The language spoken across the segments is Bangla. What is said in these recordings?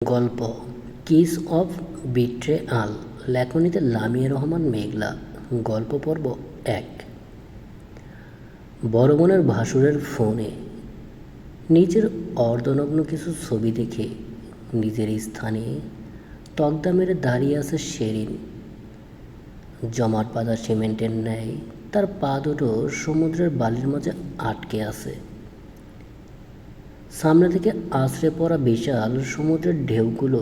গল্প কিস অফ বিট্রেয়াল, লেখনীতে লামিয়া রহমান মেঘলা। গল্প পর্ব 1। বড় বোনের ভাসুরের ফোনে নিজের অর্ধনগ্ন কিছু ছবি দেখে নিজের স্থানে তকদা মেরে দাঁড়িয়ে আছে শেরিন। জমাট বাঁধা সিমেন্টের ন্যায় তার পা দুটো সমুদ্রের বালির মাঝে আটকে আছে। সামনে থেকে আছড়ে পড়া বিশাল সমুদ্রের ঢেউগুলো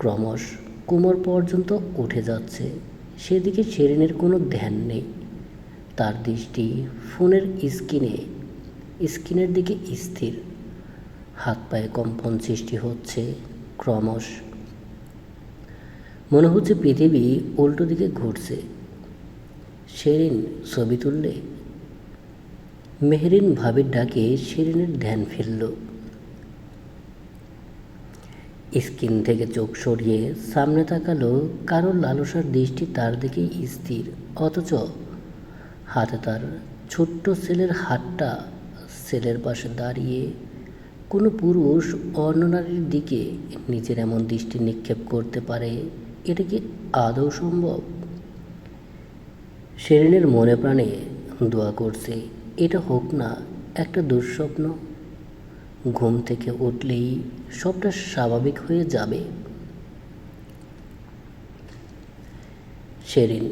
ক্রমশ কোমর পর্যন্ত উঠে যাচ্ছে। সেদিকে শেরিনের কোনো ধ্যান নেই। তার দৃষ্টি ফোনের স্ক্রিনের দিকে স্থির। হাত পায়ে কম্পন সৃষ্টি হচ্ছে ক্রমশ। মনে হচ্ছে পৃথিবী উল্টো দিকে ঘুরছে। শেরিন, ছবি তুললে? মেহরিন ভাবির ডাকে শেরিনের ধ্যান ফিরল। স্ক্রিন থেকে চোখ সরিয়ে সামনে তাকালো। কারো লালসার দৃষ্টি তার দিকেই স্থির, অথচ হাতে তার ছোট্ট ছেলের হাতটা। ছেলের পাশে দাঁড়িয়ে কোনো পুরুষ অন্য নারীর দিকে নিজের এমন দৃষ্টি নিক্ষেপ করতে পারে, এটা কি আদৌ সম্ভব? শেরিনের মনে প্রাণে দোয়া করছে এটা হোক না একটা দুঃস্বপ্ন। ঘুম থেকে উঠলেই সবটা স্বাভাবিক হয়ে যাবে। শেরিন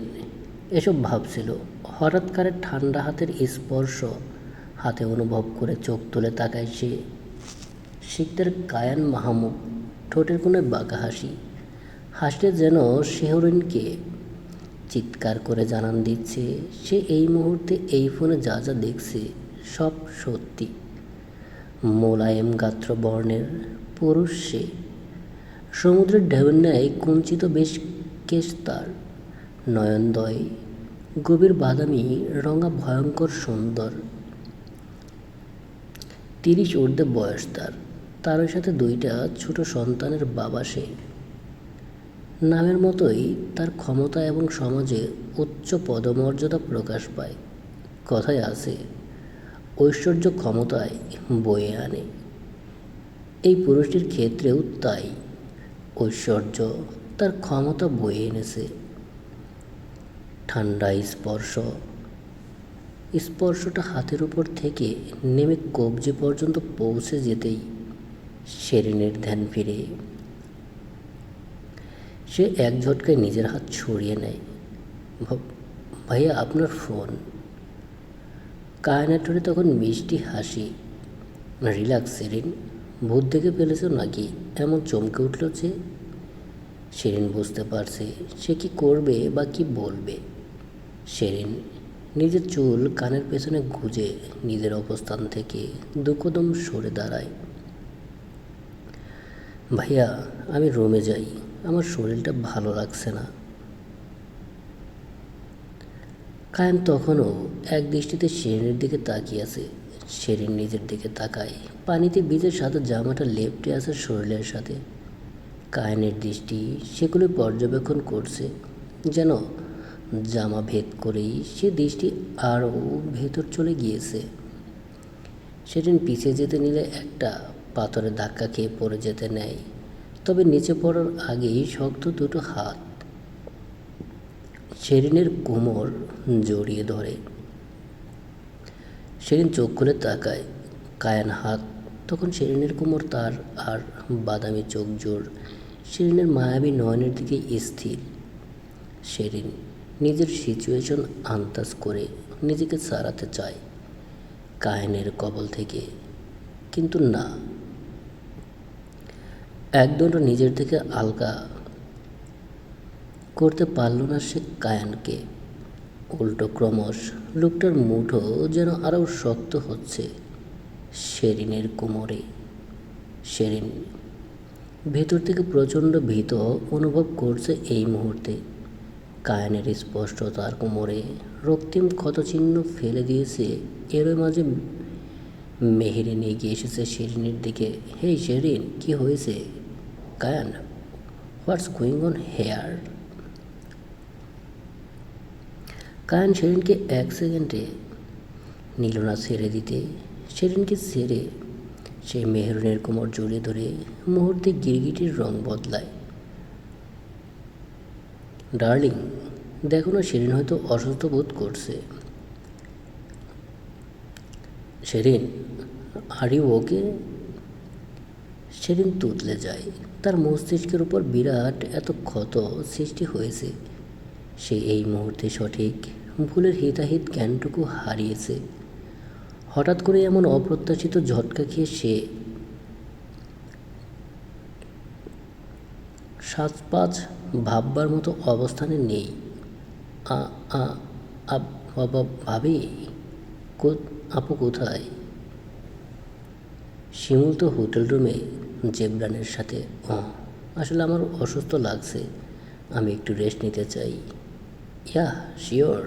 এসব ভাবছিল। হঠাৎ করে ঠান্ডা হাতের স্পর্শ হাতে অনুভব করে চোখ তুলে তাকায় সে। শিকদার কায়ান মাহমুদ, ঠোঁটের কোণে বাঁকা হাসি। হাসলে যেন শেহরিনকে চিৎকার করে জানান দিচ্ছে সে এই মুহূর্তে এই ফোনে যা যা দেখছে সব সত্যি। মোলায়েম গাত্র বর্ণের পুরুষ সে। সমুদ্রের ঢেউয়ের ন্যায় কুঞ্চিত বেশ কেশ তার। নয়নদ্বয় গভীর বাদামি রঙা, ভয়ঙ্কর সুন্দর। 30 ঊর্ধ্বে বয়স তার। তারই সাথে 2টা ছোট সন্তানের বাবা সে। নামের মতোই তার ক্ষমতা এবং সমাজে উচ্চ পদমর্যাদা প্রকাশ পায়। কথায় আছে, ঐশ্বর্য ক্ষমতায় বয়ে আনে। এই পুরুষটির ক্ষেত্রেও তাই। ঐশ্বর্য তার ক্ষমতা বয়ে এনেছে। ঠান্ডা স্পর্শটা হাতের উপর থেকে নেমে কবজি পর্যন্ত পৌঁছে যেতেই শেরিনের ধ্যান ফিরে। সে এক ঝটকায় নিজের হাত ছড়িয়ে নেয়। ভাইয়া, আপনার ফোন। কায়নার ঠোঁটে তখন মিষ্টি হাসি। রিল্যাক্স শেরিন, ভূত দেখে ফেলেছ নাকি এমন চমকে উঠল যে? শেরিন বুঝতে পারছে সে কি করবে বা কি বলবে। শেরিন নিজের চুল কানের পেছনে গুজে নিজের অবস্থান থেকে 2 কদম সরে দাঁড়ায়। ভাইয়া, আমি রুমে যাই, আমার শরীরটা ভালো লাগছে না। কায়ান তখনও এক দৃষ্টিতে শেরিনের দিকে তাকিয়ে আছে। শেরিন নিজের দিকে তাকায়। পানিতে ভিজে সাদা জামাটা লেপ্টে আছে শরীরের সাথে। কায়ানের দৃষ্টি সেগুলো পর্যবেক্ষণ করছে, যেন জামা ভেদ করেই সে দৃষ্টি আরও ভেতর চলে গিয়েছে। শেরিন পিছিয়ে যেতে নিলে একটা পাথরে ধাক্কা খেয়ে পড়ে যেতে নেয়, তবে নিচে পড়ার আগেই শক্ত 2টো হাত শেরিনের কোমর জড়িয়ে ধরে। শেরিন চোখ খুলে তাকায়। কায়ান হাত তখন শেরিনের কোমর তার, আর বাদামি চোখ জোর শেরিনের মায়াবী নয়নের দিকে স্থির। শেরিন নিজের সিচুয়েশন আন্দাজ করে নিজেকে ছাড়াতে চায় কায়ানের কবল থেকে, কিন্তু না। একদণ্ড নিজের থেকে আলগা করতে পারল না সে কায়ানকে। উল্টো ক্রমশ লোকটার মুঠো যেন আরও শক্ত হচ্ছে শেরিনের কোমরে। শেরিন ভেতর থেকে প্রচণ্ড ভীত অনুভব করছে এই মুহূর্তে। কায়ানের স্পষ্ট তার কোমরে রক্তিম ক্ষতচিহ্ন ফেলে দিয়েছে। এর মাঝে মেহেরিন এগিয়ে এসেছে শেরিনের দিকে। হেই শেরিন, কি হয়েছে? Kayan, what's going on here? Kayan শেরিনকে 1 সেকেন্ডে নিল না ছেড়ে দিতে। শেরিনকে ছেড়ে সে মেহরুনের কোমর জড়িয়ে ধরে মুহূর্তে গিরগিটির রং বদলায়। ডার্লিং, দেখো না, শিরিন হয়তো অসুস্থ বোধ করছে। Shirin, are you okay? Shirin তুতলে যায়। তার মস্তিষ্কের উপর বিরাট এত ক্ষত সৃষ্টি হয়েছে। সে এই মুহূর্তে সঠিক ভুলের হিতাহিত জ্ঞানটুকু হারিয়েছে। হঠাৎ করে এমন অপ্রত্যাশিত ঝটকা খেয়ে সে সাজপাজ ভাববার মতো অবস্থানে নেই। আ আ বাবা, ভাবি, আপু কোথায়? শিমুল তো হোটেল রুমে জেবরানের সাথে। আসলে আমার অসুস্থ লাগছে, আমি একটু রেস্ট নিতে চাই। ইয়া শিওর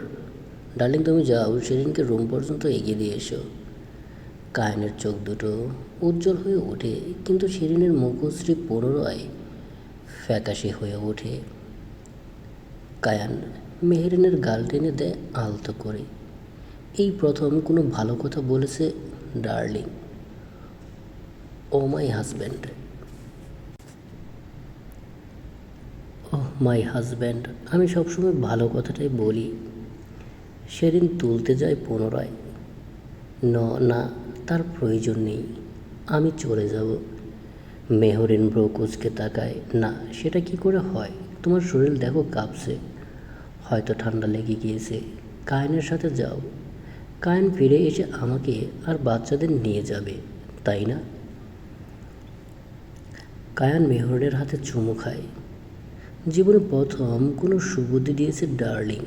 ডার্লিং, তুমি যাও, শিরিনকে রুম পর্যন্ত এগিয়ে দিয়ে এসো। কায়নের চোখ দুটো উজ্জ্বল হয়ে ওঠে, কিন্তু শিরিনের মুখশ্রী পুনরায় ফ্যাকাশে হয়ে ওঠে। কায়ান মেহেরিনের গাল টেনে দেয় আলতো করে। এই প্রথম কোনো ভালো কথা বলেছে darling. Oh my husband, my husband, আমি সবসময় ভালো কথাটাই বলি। সেদিন তুলতে যায় পুনরায়। না, তার প্রয়োজন নেই, আমি চলে যাব। মেহরিন ব্রো কুচকে তাকায়। না, সেটা কি করে হয়? তোমার শরীর দেখো কাঁপছে, হয়তো ঠান্ডা লেগে গিয়েছে। কায়নের সাথে যাও। কায়ন ফিরে এসে আমাকে আর বাচ্চাদের নিয়ে যাবে, তাই না? কায়ান মেহরের হাতে চুমু খায়। জীবনে প্রথম কোনো সুবুদ্ধি দিয়েছে ডার্লিং।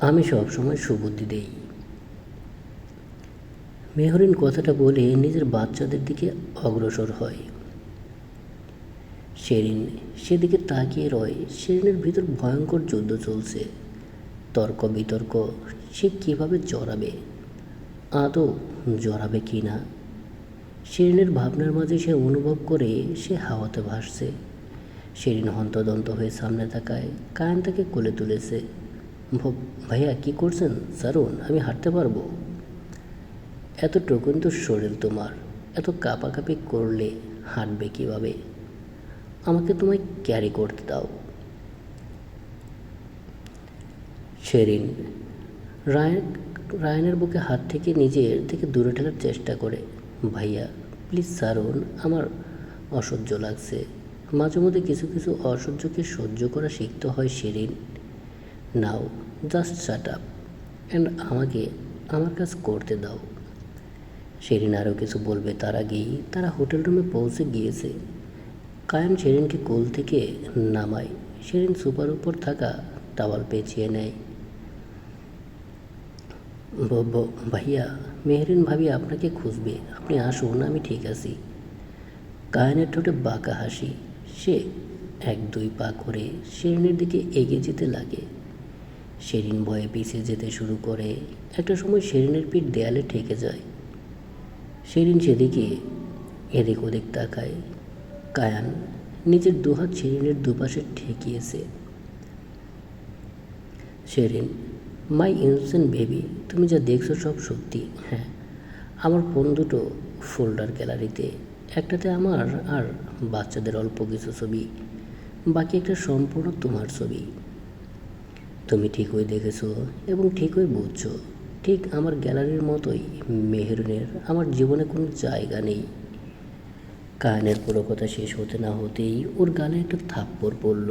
আমি সবসময় সুবুদ্ধি দেই। মেহরিন কথাটা বলে নিজের বাচ্চাদের দিকে অগ্রসর হয়। শেরিন সেদিকে তাকিয়ে রয়। শেরিনের ভিতর ভয়ঙ্কর যুদ্ধ চলছে। তর্ক বিতর্ক, সে কীভাবে জড়াবে, আদৌ জড়াবে কি না। শেরিনের ভাবনার মাঝে সে অনুভব করে সে হাওয়াতে ভাসছে। শেরিন হন্তদন্ত হয়ে সামনে তাকায়। কায়ান তাকে কোলে তুলেছে। ভাইয়া কি করছেন? সারুন, আমি হাঁটতে পারবো। এতটুকুন তো শরীর তোমার, এত কাঁপাকাঁপি করলে হাঁটবে কীভাবে? আমাকে তোমায় ক্যারি করতে দাও। শেরিন রায়ানের বুকে হাত থেকে নিজের থেকে দূরে ঠেলার চেষ্টা করে। ভাইয়া প্লিজ সারুন, আমার অসহ্য লাগছে। মাঝে মধ্যে কিছু কিছু অসহ্যকে সহ্য করা শিখতে হয় শেরিন। নাও জাস্ট শাট আপ অ্যান্ড আমাকে আমার কাজ করতে দাও। শেরিন আরও কিছু বলবে তার আগেই তারা হোটেল রুমে পৌঁছে গিয়েছে। কায়ান শেরিনকে কোল থেকে নামায়। শেরিন সুপার উপর থাকা টাওয়াল পেঁচিয়ে নেয়। ভাইয়া, মেহরিন ভাবি আপনাকে খুঁজবে, আপনি আসুন, আমি ঠিক আছি। কায়ানের ঠোঁটে বাঁকা হাসি। সে 1-2 পা করে শেরিনের দিকে এগিয়ে যেতে লাগে। শেরিন ভয়ে পিছিয়ে যেতে শুরু করে। একটা সময় শেরিনের পিঠ দেয়ালে ঠেকে যায়। শেরিন সেদিকে এদিক ওদিক তাকায়। কায়ান নিজের দুহাত শেরিনের দুপাশে ঠেকিয়েছে। শেরিন, মাই ইনোসেন্ট বেবি, তুমি যা দেখছো সব সত্যি। হ্যাঁ, আমার ফোন দুটো ফোল্ডার গ্যালারিতে, একটাতে আমার আর বাচ্চাদের অল্প কিছু ছবি, বাকি একটা সম্পূর্ণ তোমার ছবি। তুমি ঠিকই দেখেছো এবং ঠিকই বুঝছো। ঠিক আমার গ্যালারির মতোই মেহরিনের আমার জীবনে কোনো জায়গা নেই। কায়ানের পুরো কথা শেষ হতে না হতেই ওর গালে একটা থাপ্পড় পড়ল।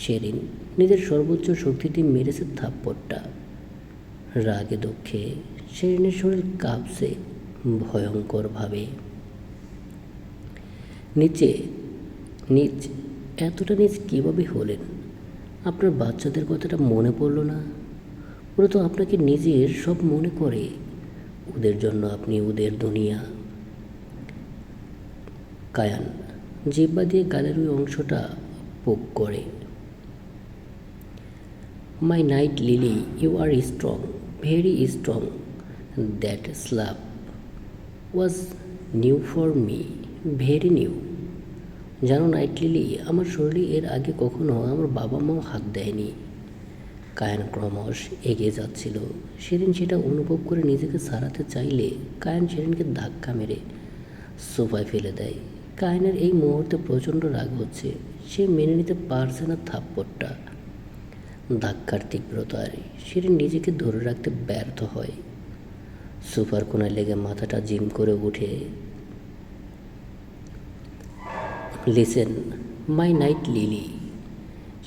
শেরিন নিজের সর্বোচ্চ শক্তি দিয়ে মেরেছে থাপ্পড়টা। রাগে দুঃখে শেরিনের শরীর কাঁপছে ভয়ঙ্করভাবে। নিচ এতটা নিচ কীভাবে হলেন? আপনার বাচ্চাদের কথাটা মনে পড়ল না? ওরা তো আপনাকে নিজের সব মনে করে। ওদের জন্য আপনি ওদের দুনিয়া। কায়ান জিহ্বা দিয়ে গালের ওই অংশটা পোক করে। My night lily, you are strong, very strong. That slap was new for me, very new. জানো নাইট লিলি, আমার শরীরে এর আগে কখনো আমার বাবা মাও হাত দেয়নি। কায়ান ক্রমশ এগিয়ে যাচ্ছিল। সেদিন সেটা অনুভব করে নিজেকে সারাতে চাইলে কায়ান সেদিনকে ধাক্কা মেরে সোফায় ফেলে দেয়। কায়ানের এই মুহূর্তে প্রচণ্ড রাগ হচ্ছে। সে মেনে নিতে পারছে না থাপ্পড়টা, ধাক্কার তীব্রতায় সেদিন নিজেকে ধরে রাখতে ব্যর্থ হয়। সোফার কোনায় লেগে মাথাটা জিম করে উঠে, লিসেন মাই নাইট লিলি,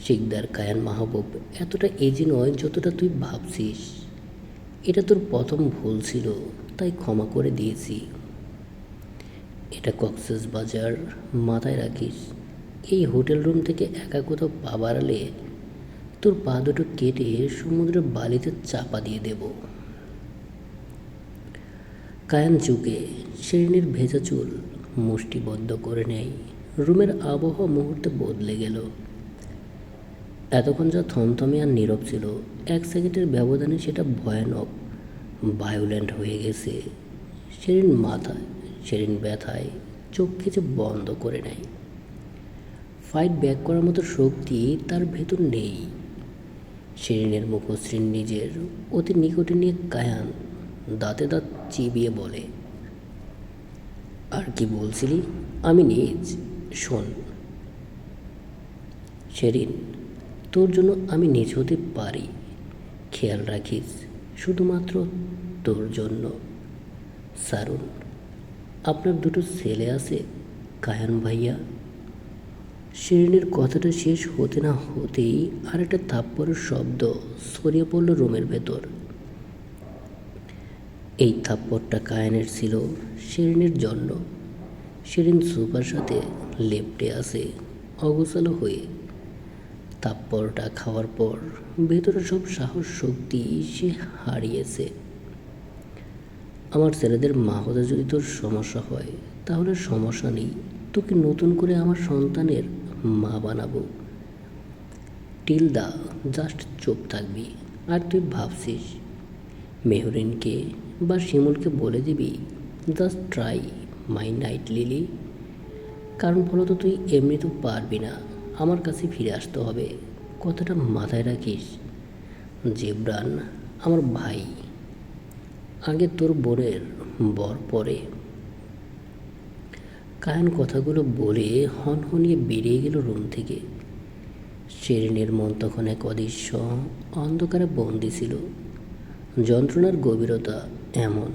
শিকদার কায়ান মাহবুব এতটা এজি নয় যতটা তুই ভাবছিস। এটা তোর প্রথম ভুল ছিল, তাই ক্ষমা করে দিয়েছি। এটা কক্সেস বাজার, মাথায় রাখিস। এই হোটেল রুম থেকে একা কোথাও পা বাড়ালে তোর পা দুটো কেটে সমুদ্রের বালিতে চাপা দিয়ে দেব। কায়ান ঝুঁকে শিরিনের ভেজা চুল মুষ্টিবদ্ধ করে নেয়। রুমের আবহাওয়া মুহূর্তে বদলে গেল। এতক্ষণ যা থমথমে আর নীরব ছিল, 1 সেকেন্ডের ব্যবধানে সেটা ভয়ানক ভায়োলেন্ট হয়ে গেছে। শিরিন ব্যথায় চোখ খিচে বন্ধ করে নেয়। ফাইট ব্যাক করার মতো শক্তি তার ভেতর নেই। শিরিনের মুখশ্রী নিজের অতি নিকটে নিয়ে কায়ান দাঁতে দাঁত চিবিয়ে বলে, আর কি বলছিলি? আমি নিজ শোন শিরিন, তোর জন্য আমি নিজ হতে পারি, খেয়াল রাখিস, শুধুমাত্র তোর জন্য। সারুন, আপনার দুটো ছেলে আছে কায়ান ভাইয়া। শিরিনের কথাটা শেষ হতে না হতেই আরেকটা থাপ্পড়ের শব্দ ছড়িয়ে পড়ল রুমের ভেতর। এই থাপ্পড়টা কায়ানের ছিল শিরিনের জন্য। শিরিন সোফার সাথে লেপ্টে আছে অগোছালো হয়ে। থাপ্পড়টা খাওয়ার পর ভেতরে সব সাহস শক্তি সে হারিয়েছে। আমার ছেলেদের মা হতে যদি তোর সমস্যা হয় তাহলে সমস্যা নেই, তোকে নতুন করে আমার সন্তানের মা বানাবো। টিলদা, জাস্ট চুপ থাকবি। আর তুই ভাবছিস মেহরিনকে বা শিমুলকে বলে দিবি just try my night lily? কারণ ফলত তুই এমনি তো পারবি না, আমার কাছে ফিরে আসতে হবে। কথাটা মাথায় রাখিস। জিবরান আমার ভাই, আগে তোর বোনের বর পরে। কায়ান কথাগুলো বলে হনহনিয়ে বেরিয়ে গেল রুম থেকে। শিরিনের মন তখন এক অদৃশ্য অন্ধকারে বন্দি ছিল। যন্ত্রণার গভীরতা এমন,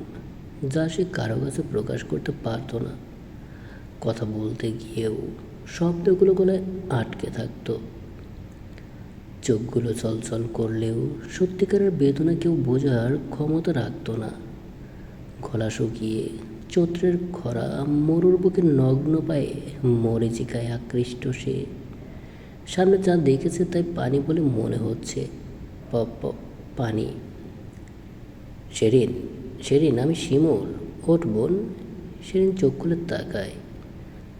যা সে কারো কাছে প্রকাশ করতে পারত না। কথা বলতে গিয়েও শব্দগুলো গলায় আটকে থাকত। চোখগুলো চলচল করলেও সত্যিকারের বেদনা কেউ বোঝার ক্ষমতা রাখত না। গলা শুকিয়ে চৈত্রের খরা মরুর বুকে নগ্ন পায়ে মরীচিকায় আকৃষ্ট সে। সামনে যা দেখেছে তাই পানি বলে মনে হচ্ছে। পানি। শিরিন, শিরিন আমি শিমুল, ওঠ বোন। শিরিন চোখ খুলে তাকায়।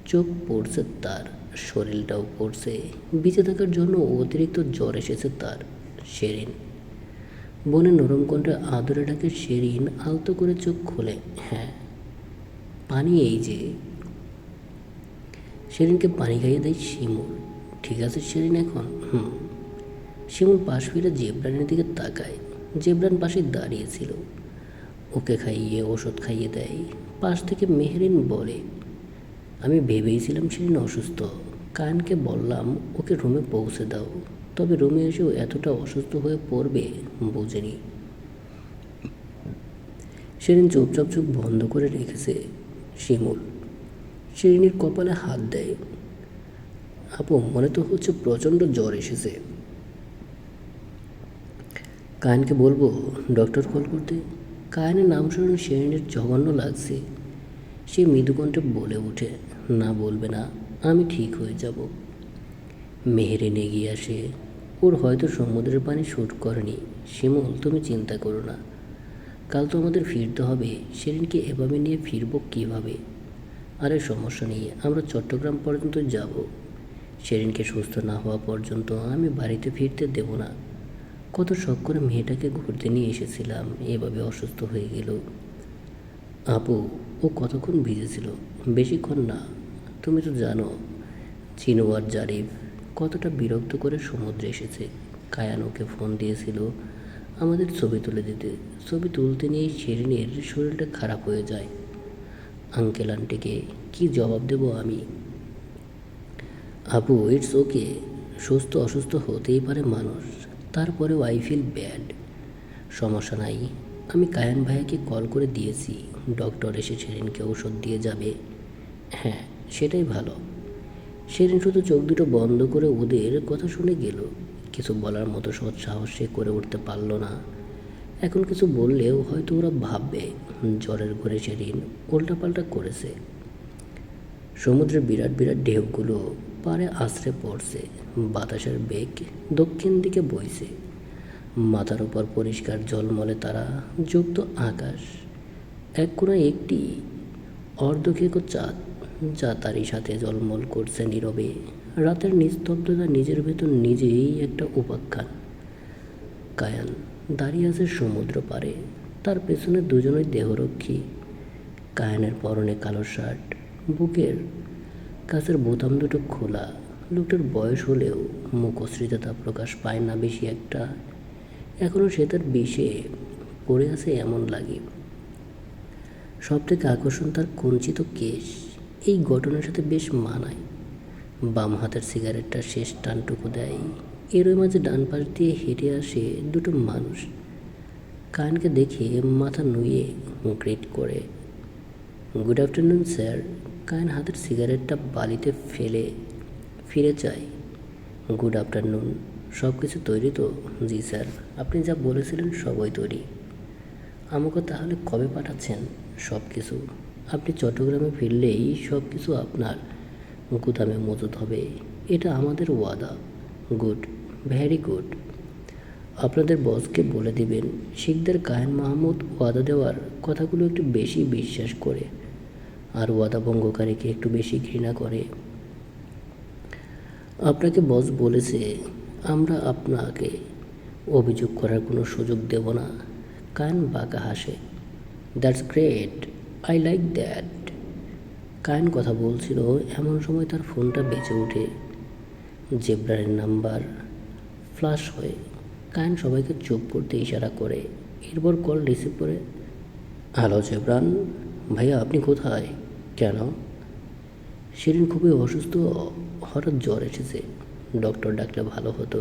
চোখ পড়ছে তার, শরীরটাও পড়ছে। বেঁচে থাকার জন্য অতিরিক্ত জ্বর এসেছে তার। শিরিন, বোনের নরম কণ্ঠে আদরে ডাকে শিরিন আলতো করে চোখ খোলে। হ্যাঁ পানি, এই যে। শিরিনকে পানি খাইয়ে দেয় শিমুল। ঠিক আছে শিরিন এখন? শিমুল পাশ ফিরে জেবরানের দিকে তাকায়। জেবরান পাশে দাঁড়িয়েছিল। ওকে খাইয়ে ওষুধ খাইয়ে দেয়। পাশ থেকে মেহরিন বলে, আমি ভেবেইছিলাম শিরিন অসুস্থ। কায়ানকে বললাম ওকে রুমে পৌঁছে দাও, তবে রুমে এসেও এতটা অসুস্থ হয়ে পড়বে বুঝিনি। শিরিন চুপচাপ চোখ বন্ধ করে রেখেছে। শিমুল শিরিনের কপালে হাত দেয়। আপু, মনে তো হচ্ছে প্রচণ্ড জ্বর এসেছে। কায়ানকে বলবো ডক্টর কল করতে? কায়ানের নাম শুনে শিরিনের জঘন্য লাগছে। সে মৃদুকণ্ঠে বলে ওঠে, না বলবে না, আমি ঠিক হয়ে যাব। মেহেরিন এগিয়ে আসে। ওর হয়তো সমুদ্রের পানি শ্যুট করেনি। শিমুল তুমি চিন্তা করো না, কাল তো আমাদের ফিরতে হবে। শিরিনকে এভাবে নিয়ে ফিরবো কীভাবে? আরে সমস্যা নেই, আমরা চট্টগ্রাম পর্যন্ত যাব। শিরিনকে সুস্থ না হওয়া পর্যন্ত আমি বাড়িতে ফিরতে দেব না। কত শখ করে মেয়েটাকে ঘুরতে নিয়ে এসেছিলাম, এভাবে অসুস্থ হয়ে গেল। আপু, ও কতক্ষণ ভিজেছিল? বেশিক্ষণ না। তুমি তো জানো চিনু আর জারিফ কতটা বিরক্ত করে সমুদ্রে এসেছে। কায়ান ওকে ফোন দিয়েছিল আমাদের ছবি তুলে দিতে। ছবি তুলতে নিয়ে শিরিনের শরীরটা খারাপ হয়ে যায়। আঙ্কেল আন্টিকে কী জবাব দেবো আমি? আপু, ইটস ওকে, সুস্থ অসুস্থ হতেই পারে মানুষ, তারপরেও আই ফিল ব্যাড। সমস্যা নাই, আমি কায়ান ভাইয়াকে কল করে দিয়েছি, ডক্টর এসে শিরিনকে ওষুধ দিয়ে যাবে। হ্যাঁ, সেটাই ভালো। শিরিন শুধু চোখ দুটো বন্ধ করে ওদের কথা শুনে গেল। কিছু বলার মতো সৎ সাহস সে করে উঠতে পারল না। এখন কিছু বললেও হয়তো ওরা ভাববে জ্বরের ঘরে শিরিন উল্টাপাল্টা করেছে। সমুদ্রের বিরাট বিরাট ঢেউগুলো পাড়ে আছড়ে পড়ছে। বাতাসের বেগ দক্ষিণ দিকে বইছে। মাথার উপর পরিষ্কার ঝলমলে তারা যুক্ত আকাশ। এক কোণায় একটি অর্ধকেকো চাঁদ, যা তারই সাথে ঝলমল করছে নীরবে। রাতের নিস্তব্ধতা নিজের ভেতর নিজেই একটা উপাখ্যান। কায়ান দাঁড়িয়ে আছে সমুদ্র পাড়ে, তার পেছনে দুজনই দেহরক্ষী। কায়ানের পরনে কালো শার্ট, বুকের কাছের বোতাম দুটো খোলা। লোকটার বয়স হলেও মুখশ্রীতে তা প্রকাশ পায় না বেশি একটা। এখনও সে তার বিষে পড়ে আছে এমন লাগে। সবথেকে আকর্ষণ তার কুঞ্চিত কেশ, এই ঘটনার সাথে বেশ মানায়। বাম হাতের সিগারেটটা শেষ টানটুকু দেয়। এরই মাঝে ডান পাশ দিয়ে হেঁটে আসে দুটো মানুষ। কায়ানকে দেখে মাথা নুয়ে গ্রেট করে, গুড আফটারনুন স্যার। কায়ান হাতের সিগারেটটা বালিতে ফেলে ফিরে চায়। Good afternoon. সব কিছু তৈরি তো? জি স্যার, আপনি যা বলেছিলেন সবই তৈরি। আমাকে তাহলে কবে পাঠাচ্ছেন? সব কিছু। আপনি চট্টগ্রামে ফিরলেই সব কিছু আপনার গুদামে মজুদ হবে, এটা আমাদের ওয়াদা। Good, very good. আপনাদের বসকে বলে দিবেন শিকদার কায়ান মাহমুদ ওয়াদা দেওয়ার কথাগুলো একটু বেশি বিশ্বাস করে, আর ওয়াদা ভঙ্গকারীকে একটু বেশি ঘৃণা করে। আপনাকে বস বলেছে আমরা আপনাকে অভিযোগ করার কোনো সুযোগ দেব না। কায়ান বাঁকা হাসে। That's great, I like that. Kayan কথা বলছিল এমন সময় তার ফোনটা বেজে ওঠে। জেব্রারের নাম্বার ফ্লাশ হয়ে কায়ান সবাইকে চুপ করতে ইশারা করে। এরপর কল রিসিভ করে, হ্যালো জেবরান ভাইয়া, আপনি কোথায়? কেন? শিরিন খুবই অসুস্থ, হঠাৎ জ্বর এসেছে, ডক্টর ডাকলে ভালো হতো।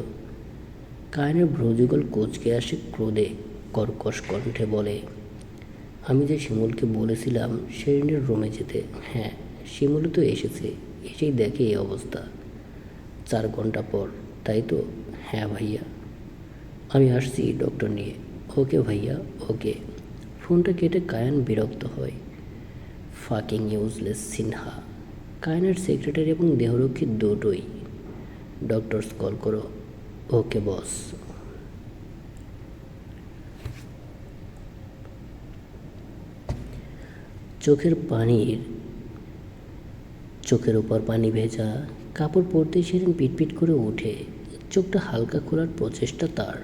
কায়ানের ভ্রুযুগল কোচকে আসে ক্রোধে, কর্কশ কণ্ঠে বলে, আমি যে শিমুলকে বলেছিলাম শিরিনের রুমে যেতে, হ্যাঁ শিমুল তো এসেছে, এসেই দেখে এই অবস্থা। 4 ঘন্টা পর, তাই তো? হ্যাঁ ভাইয়া, আমি আসছি ডক্টর নিয়ে। ওকে ভাইয়া, ওকে। ফোনটা কেটে কায়ান বিরক্ত হয়। Fucking useless Sinha. কায়ানের সেক্রেটারি এবং দেহরক্ষী দুটোই। ডক্টরস কল করো। ওকে বস। চোখের উপর পানি ভেজা কাপড় পরতেই শিরিন পিটপিট করে ওঠে। চোখটা হালকা খোলার প্রচেষ্টা তার।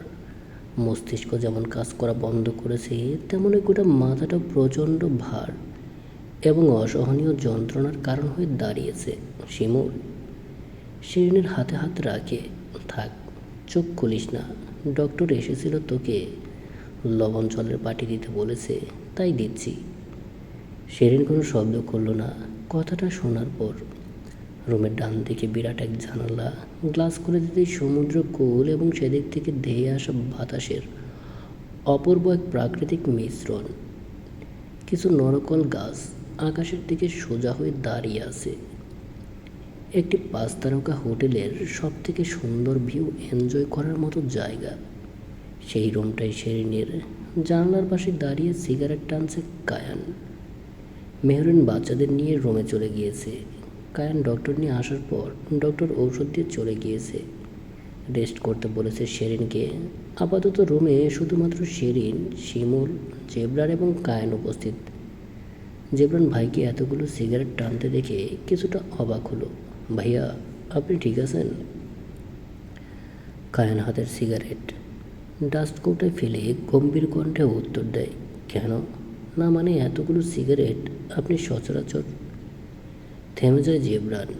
মস্তিষ্ক যেমন কাজ করা বন্ধ করেছে, তেমনই গোটা মাথাটা প্রচণ্ড ভার এবং অসহনীয় যন্ত্রণার কারণ হয়ে দাঁড়িয়েছে। শিমুল শিরিনের হাতে হাত রাখে, থাক, চোখ খুলিস না। ডক্টর এসেছিল তোকে লবণ জলের বাটি দিতে বলেছে, তাই দিচ্ছি। শিরিন কোনো শব্দ করল না। কথাটা শোনার পর রুমের ডান দিকে বিরাট এক জানালা। গ্লাস খুলে দিতেই সমুদ্র কোল এবং সেদিক থেকে ধেয়ে আসা বাতাসের অপূর্ব এক প্রাকৃতিক মিশ্রণ। কিছু নরকল গাছ আকাশের দিকে সোজা হয়ে দাঁড়িয়ে আছে। একটি 5 তারকা হোটেলের সব থেকে সুন্দর ভিউ এনজয় করার মতো জায়গা। সেই রুমটাই শিরিনের। জানলার পাশে দাঁড়িয়ে সিগারেট টানছে কায়ান। মেহরিন বাচ্চাদের নিয়ে রুমে চলে গিয়েছে। কায়ান ডক্টর নিয়ে আসার পর ডক্টর ঔষধ দিয়ে চলে গিয়েছে। রেস্ট করতে বলেছে শিরিনকে। আপাতত রুমে শুধুমাত্র শিরিন, শিমুল, জেবরান এবং কায়ান উপস্থিত। জেবরান ভাইকে এতগুলো সিগারেট টানতে দেখে কিছুটা অবাক হলো। ভাইয়া, আপনি ঠিক আছেন? কায়ান হাতের সিগারেট ডাস্ট কোটে ফেলে গম্ভীর কণ্ঠে উত্তর দেয়, কেন? না মানে এতগুলো সিগারেট আপনি সচরাচর। থেমে যায় জেবরান।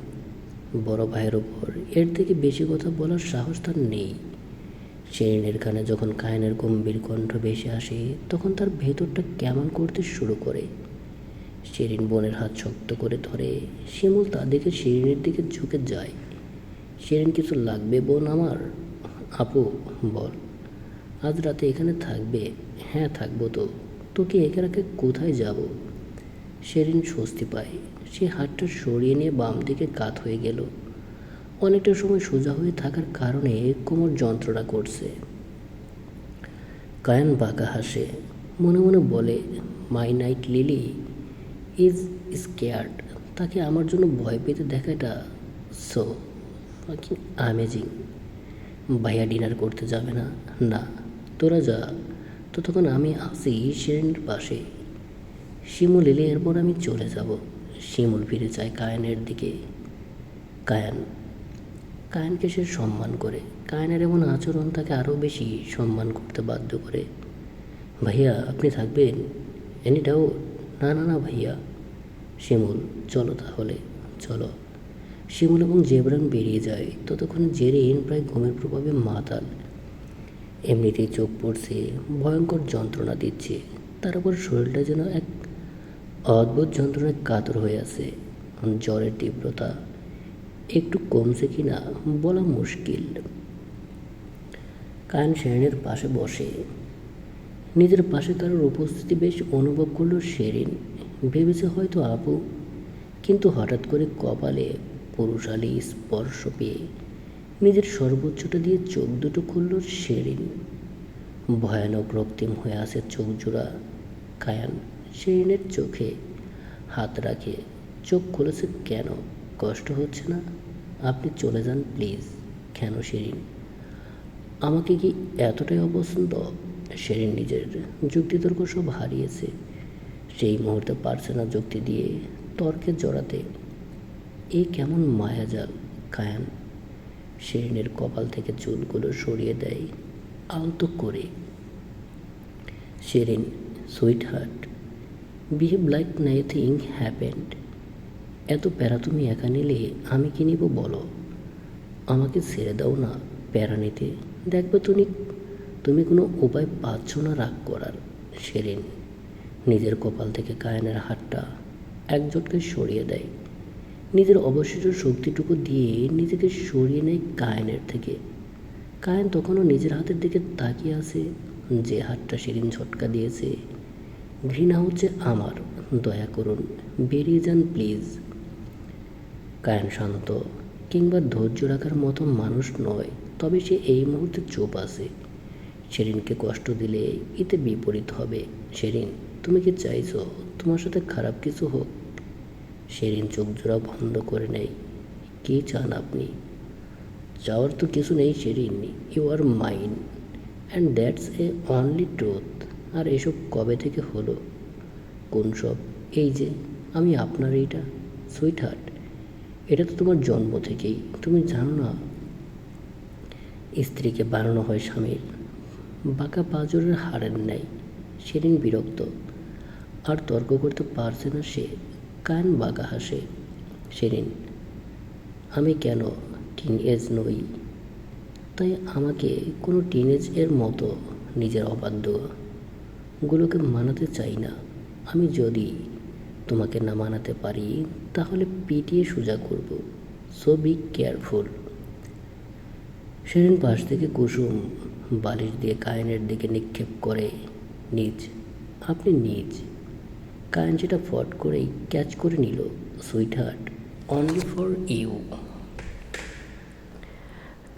বড় ভাইয়ের ওপর এর থেকে বেশি কথা বলার সাহস তার নেই। শেরিনের কানে যখন কায়েনের গম্ভীর কণ্ঠ ভেসে আসে তখন তার ভেতরটা কেমন করতে শুরু করে। শেরিন বোনের হাত শক্ত করে ধরে। শিমুল তা দেখে শেরিনের দিকে ঝুঁকে যায়। শেরিন, কিছু লাগবে বোন আমার? আপু, বল। আজ রাতে এখানে থাকবে? হ্যাঁ থাকবো তো। তোকে একা রেখে কোথায় যাব? শেরিন স্বস্তি পায়। সে হাতটা সরিয়ে নিয়ে বাম দিকে কাত হয়ে গেল। অনেকটা সময় সোজা হয়ে থাকার কারণে কোমর যন্ত্রণা করছে। কায়ান বাঁকা হাসে, মনে মনে বলে, মাই নাইট লিলি ইজ স্কেয়ার্ড। তাকে আমার জন্য ভয় পেতে দেখাটা সো ফাকিং অ্যামেজিং। ভাইয়া ডিনার করতে যাবে না? না, তোরা যা, ততক্ষণ আমি আসি শেরিনের পাশে। শিমুল এলে এরপর আমি চলে যাব। শিমুল ফিরে যায় কায়ানের দিকে। কায়ান কায়ানকে সে সম্মান করে। কায়ানের এমন আচরণ তাকে আরও বেশি সম্মান করতে বাধ্য করে। ভাইয়া আপনি থাকবেন? Any doubt? না না না ভাইয়া। শিমুল, চলো তাহলে, চলো। শিমুল এবং জেবরান বেরিয়ে যায়। ততক্ষণে জেরিন প্রায় ঘুমের প্রভাবে মাতাল। এমনিতেই চোখ পড়ছে, ভয়ঙ্কর যন্ত্রণা দিচ্ছে। তার উপর শরীরটা যেন এক অদ্ভুত যন্ত্রণায় কাতর হয়ে আছে। জ্বরের তীব্রতা একটু কমছে কি না বলা মুশকিল। কায়ান শেরিনের পাশে বসে। নিজের পাশে কারোর উপস্থিতি বেশ অনুভব করলো শেরিন। ভেবেছে হয়তো আপু, কিন্তু হঠাৎ করে কপালে পুরুষালী স্পর্শ পেয়ে নিজের সর্বোচ্চটা দিয়ে চোখ দুটো খুলল শেরিন। ভয়ানক রক্তিম হয়ে আসে চোখ জোড়া। কায়ান শেরিনের চোখে হাত রাখে। চোখ খুলেছে কেন? কষ্ট হচ্ছে না? আপনি চলে যান প্লিজ। কেন শেরিন? আমাকে কি এতটাই অপছন্দ? শেরিন নিজের যুক্তিতর্ক সব হারিয়েছে। সেই মুহূর্তে পারছে না যুক্তি দিয়ে তর্কে জড়াতে। এই কেমন মায়াজাল। কায়ান শেরিনের কপাল থেকে চুলগুলো সরিয়ে দেয় আলতো করে। Sherin, sweet heart, behave like nothing happened. এত প্যারা তুমি একা নিলে আমি কি নিব বলো? আমাকে ছেড়ে দাও না প্যারা নিতে। দেখবে তুমি কোনো উপায় পাচ্ছ না রাগ করার। শেরিন নিজের কপাল থেকে কায়ানের হাতটা এক ঝটকায় সরিয়ে দেয়। নিজের অবশিষ্ট শক্তিটুকু দিয়ে নিজেকে সরিয়ে নেয় কায়ানের থেকে। কায়ান তখনও নিজের হাতের দিকে তাকিয়ে আছে, যে হাতটা শেরিন ঝটকা দিয়েছে। ঘৃণা হচ্ছে আমার। দয়া করুন, বেরিয়ে যান প্লিজ। কায়ান শান্ত কিংবা ধৈর্য রাখার মতো মানুষ নয়, তবে সে এই মুহূর্তে চুপ আছে। শেরিনকে কষ্ট দিলে এতে বিপরীত হবে। শেরিন, তুমি কি চাইছো তোমার সাথে খারাপ কিছু হোক? শেরিন চোখ জোড়া বন্ধ করে নেয়। কী চান আপনি? চাওয়ার তো কিছু নেই Sherin. You are mine and that's a only truth. আর এসব কবে থেকে হলো? কোন সব? এই যে আমি আপনার। এইটা সুইট হার্ট, এটা তো তোমার জন্ম থেকেই। তুমি জানো না স্ত্রীকে বানানো হয় স্বামীর বাঁকা পাঁজরের হাড়ের ন্যায়। শেরিন বিরক্ত, আর তর্ক করতে পারছে না সে। কান বাঁকা হাসে। শেরিন, আমি কেন টিন এজ নই? তাই আমাকে কোনো টিনেজ এর মতো নিজের অবাধ্যগুলোকে মানাতে চাই না। আমি যদি তোমাকে না মানাতে পারি তাহলে পিটিয়ে সোজা করব। So be careful. শেরিন পাশ থেকে কুসুম বালিশ দিয়ে কায়ানের দিকে নিক্ষেপ করে। নিজ, আপনি নিজ। কায়ান সেটা ফট করেই ক্যাচ করে নিল। Sweetheart, only for you.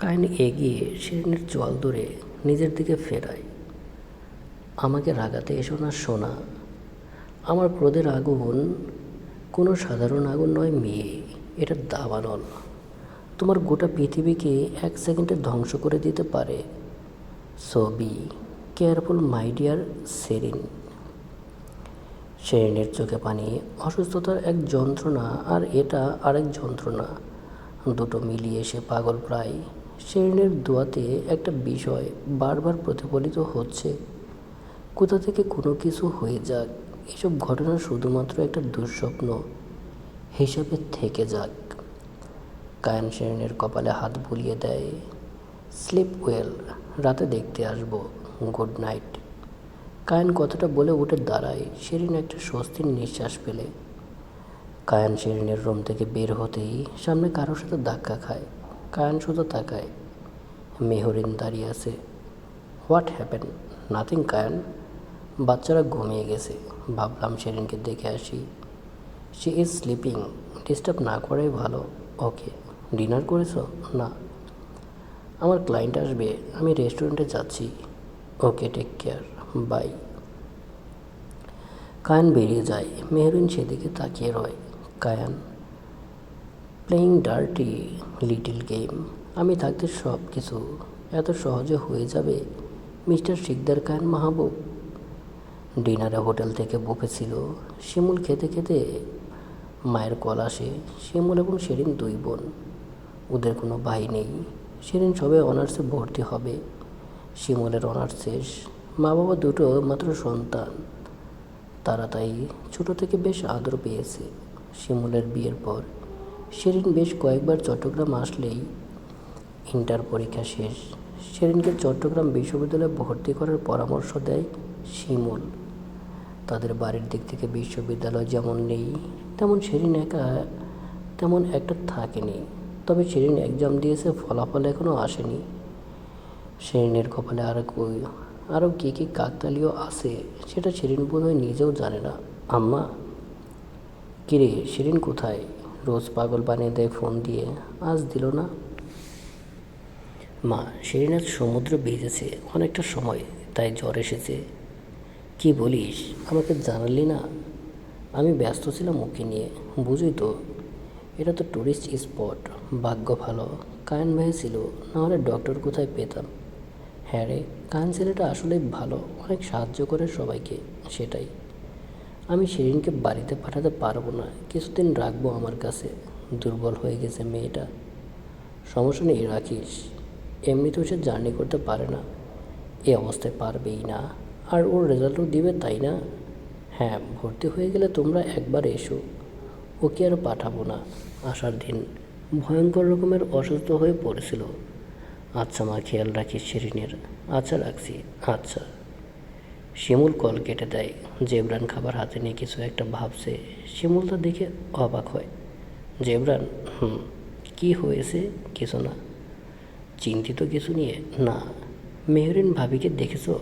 Kayan এগিয়ে শেরিনের চোয়াল ধরে নিজের দিকে ফেরায়। আমাকে রাগাতে এসো না সোনা। আমার ক্রোধের আগুন কোনো সাধারণ আগুন নয় মেয়ে, এটা দাবানল। তোমার গোটা পৃথিবীকে এক সেকেন্ডে ধ্বংস করে দিতে পারে। So be careful my dear Sherin. শেরিনের চোখে পানি। অসুস্থতার এক যন্ত্রণা আর এটা আরেক যন্ত্রণা, দুটো মিলিয়ে সে পাগল প্রায়। শেরিনের দোয়াতে একটা বিষয় বারবার প্রতিফলিত হচ্ছে। কোথা থেকে কোনো কিছু হয়ে যাক, এসব ঘটনা শুধুমাত্র একটা দুঃস্বপ্ন হিসাবে থেকে যাক। কায়ান শেরিনের কপালে হাত বুলিয়ে দেয়। স্লিপ ওয়েল রাতে দেখতে আসবো, গুড নাইট। কায়ান কথাটা বলে উঠে দাঁড়ায়। শিরিন একটা স্বস্তির নিঃশ্বাস ফেলে। কায়ান শিরিনের রুম থেকে বের হতেই সামনে কারোর সাথে ধাক্কা খায়। কায়ান শুধু তাকায়। মেহরিন দাঁড়িয়ে আছে। What happen? নাথিং কায়ান। বাচ্চারা ঘুমিয়ে গেছে, ভাবলাম শিরিনকে দেখে আসি। শি ইজ স্লিপিং, ডিস্টার্ব না করাই ভালো। ওকে। ডিনার করেছো? না, আমার ক্লায়েন্ট আসবে, আমি রেস্টুরেন্টে যাচ্ছি। Okay, take care, bye. Kayan বেরিয়ে যায়। মেহরিন সেদিকে তাকিয়ে রয়। Kayan playing dirty little game. আমি থাকতে সব কিছু এত সহজে হয়ে যাবে মিস্টার শিকদার কায়ান মাহবুব। ডিনারে হোটেল থেকে বুফে ছিল। শিমুল খেতে খেতে মায়ের কল আসে। শিমুল এবং শিরিন দুই বোন, ওদের কোনো ভাই নেই। শিরিন সবে অনার্সে ভর্তি হবে, শিমুলের অনার্স শেষ। মা বাবা দুটো মাত্র সন্তান, তারা তাই ছোটো থেকে বেশ আদর পেয়েছে। শিমুলের বিয়ের পর শিরিন বেশ কয়েকবার চট্টগ্রাম আসলেই ইন্টার পরীক্ষা শেষ শিরিনকে চট্টগ্রাম বিশ্ববিদ্যালয়ে ভর্তি করার পরামর্শ দেয় শিমুল। তাদের বাড়ির দিক থেকে বিশ্ববিদ্যালয় যেমন নেই, তেমন শিরিন একা তেমন একটা থাকেনি। তবে শিরিন এক্সাম দিয়েছে, ফলাফল এখনও আসেনি। শিরিনের কপালে আরও কী কী কাকতালীয় আছে সেটা শিরিন বোধহয় নিজেও জানে না। আম্মা? কিরে, শিরিন কোথায়? রোজ পাগল বানিয়ে দেয় ফোন দিয়ে, আজ দিল না। মা, শিরিন আজ সমুদ্র ভিজেছে অনেকটা সময়, তাই জ্বর এসেছে। কি বলিস? আমাকে জানালি না? আমি ব্যস্ত ছিলাম ওকে নিয়ে, বুঝই তো, এটা তো টুরিস্ট স্পট। ভাগ্য ভালো কায়ান ভাই ছিল, নাহলে ডক্টর কোথায় পেতাম। হ্যাঁ রে, কায়ান ছেলেটা আসলেই ভালো, অনেক সাহায্য করে সবাইকে। সেটাই, আমি শিরিনকে বাড়িতে পাঠাতে পারবো না, কিছুদিন রাখবো আমার কাছে। দুর্বল হয়ে গেছে মেয়েটা। সমস্যা নেই, রাখিস। এমনিতেও সে জার্নি করতে পারে না, এই অবস্থায় পারবেই না। আর ওর রেজাল্টও দিবে, তাই না? হ্যাঁ, ভর্তি হয়ে গেলে তোমরা একবার এসো, ওকে আর পাঠাবো না। আসার দিন ভয়ঙ্কর রকমের অসুস্থ হয়ে পড়েছিল। আচ্ছা মা, খেয়াল রাখিস শিরিনের। আচ্ছা, রাখছি। আচ্ছা। শিমুল কল কেটে দেয়। জেবরান খাবার হাতে নিয়ে কিছু একটা ভাবছে। শিমুল তা দেখে অবাক হয়। জেবরান? কি হয়েছে? কিছু না। চিন্তিত কিছু নিয়ে? না। মেহরিন ভাবিকে দেখেছো?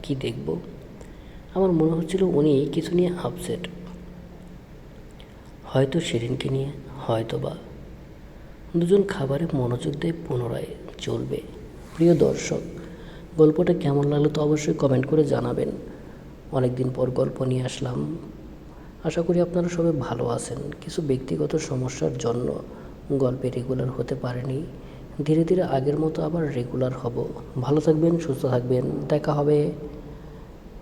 কি দেখব? আমার মনে হচ্ছিল উনি কিছু নিয়ে আপসেট। হয়তো শিরিনকে নিয়ে, হয়তো বা। দুজন খাবারে মনোযোগ দেয় পুনরায়। চলবে। প্রিয় দর্শক, গল্পটা কেমন লাগলো তো অবশ্যই কমেন্ট করে জানাবেন। অনেক দিন পর গল্প নিয়ে আসলাম, আশা করি আপনারা সবাই ভালো আছেন। কিছু ব্যক্তিগত সমস্যার জন্য গল্পে রেগুলার হতে পারেনি, ধীরে ধীরে আগের মতো আবার রেগুলার হব। ভালো থাকবেন, সুস্থ থাকবেন, দেখা হবে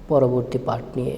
পরবর্তী পার্ট নিয়ে।